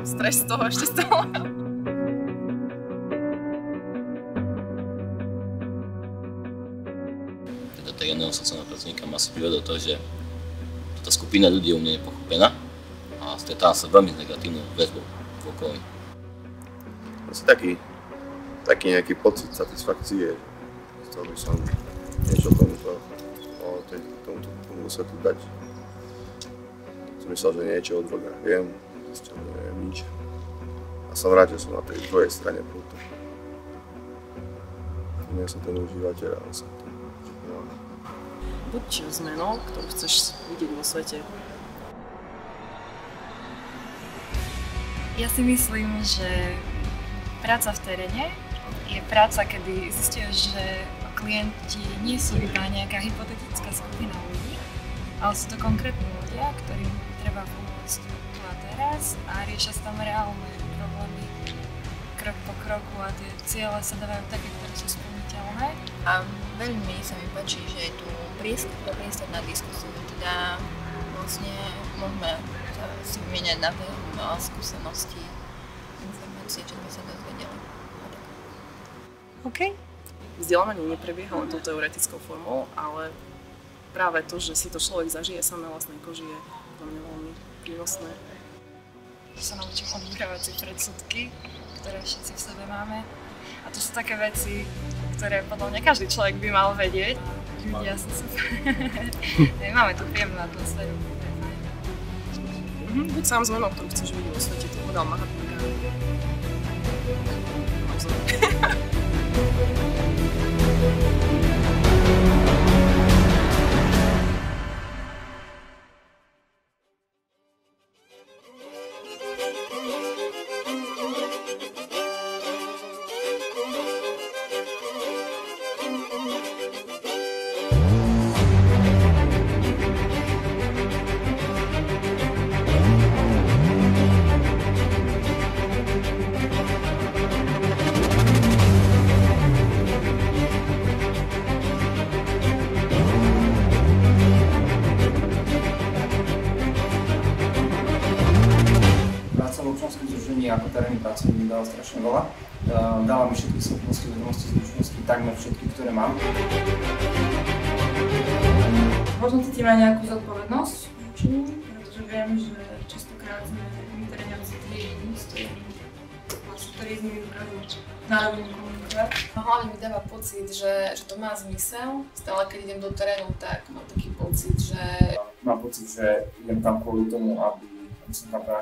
stres z toho ešte stále. Teda terénneho sociálneho pracovníka má si privedol to, že tá skupina ľudí je u mňa nepochopená a stretávam sa veľmi s negatívnou väzbou v okolí. Asi taký nejaký pocit satisfakcie, chcel by som niečo tomuto svetu dať. Som myslel, že niečo o drogách viem, zistil, že neviem nič. A som rád, že som na tej druhej strane prúta. Nie som ten užívateľ, ale som ten užívateľ. Buď zmenou, ktorú chceš vidieť vo svete. Ja si myslím, že práca v teréne je práca, kedy zistíš, že klienti nie sú iba nejaká hypotetická skupina ľudí, ale sú to konkrétni ľudia, ktorým treba pomôcť tu a teraz a riešia sa tam reálne problémy krok po kroku a tie ciele sa dávajú také, ktoré sú splniteľné. A veľmi sa mi páči, že je tu priestor na diskusiu, teda vlastne môžeme si vymieňať navzájom skúsenosti, informácie, čo sme sa dozvedeli. OK. Vzdelávanie neprebieha len tou teoretickou formou, ale práve to, že si to človek zažije sám na vlastnej koži, je pre mňa veľmi prínosné. Že sa naučím odbúravať si predsudky, ktoré všetci v sebe máme. A to sú také veci, ktoré podľa mňa každý človek by mal vedieť. Ľudia sú super. Máme tu príjemnú atmosféru. Buď sám zmenou, ktorú chceš vidieť vo svete, to povedal Mahatma Gandhi. Ako terénny pracovník mi dala strašne veľa. Dala mi všetky schopnosti, vedomosti, zručnosti, takmer všetky, ktoré mám. Možno cítim aj nejakú zodpovednosť voči nim, pretože viem, že častokrát sme my teréňaci tí ktorí s nimi dokážu na rovinu komunikovať. Hlavne mi dáva pocit, že to má zmysel. Stále keď idem do terénu, tak mám taký pocit, že... Mám pocit, že idem tam kvôli tomu, aby som tam pre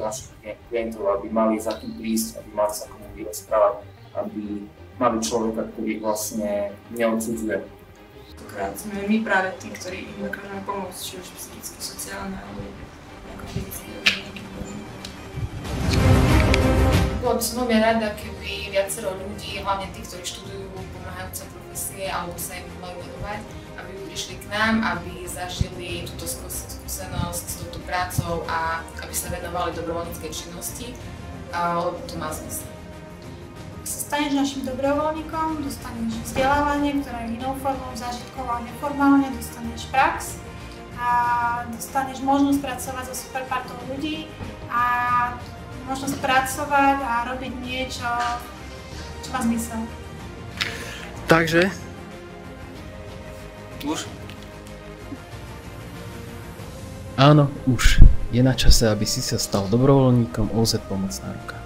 našich klientov, aby mali za kým prísť, aby mali sa komu vyrozprávať, aby mali človeka, ktorý vlastne neodsudzuje. Stokrát sme my práve tí, ktorí im dokážeme pomôcť, či už psychicky, sociálne, alebo ako fyzicky. Bola by som veľmi rada, keby viacero ľudí, hlavne tí, ktorí študujú pomáhajúce profesie alebo sa im majú venovať, aby prišli k nám, aby zažili túto skúsenosť s touto prácou a aby sa venovali dobrovoľníckej činnosti, lebo to má zmysel. Ak sa staneš našim dobrovoľníkom, dostaneš vzdelávanie, ktoré je inou formou, zážitkovou a neformálne, dostaneš prax a dostaneš možnosť pracovať so super partou ľudí a možnosť pracovať a robiť niečo, čo má zmysel. Takže? Už? Áno, už. Je na čase, aby si sa stal dobrovoľníkom OZ Pomocná ruka.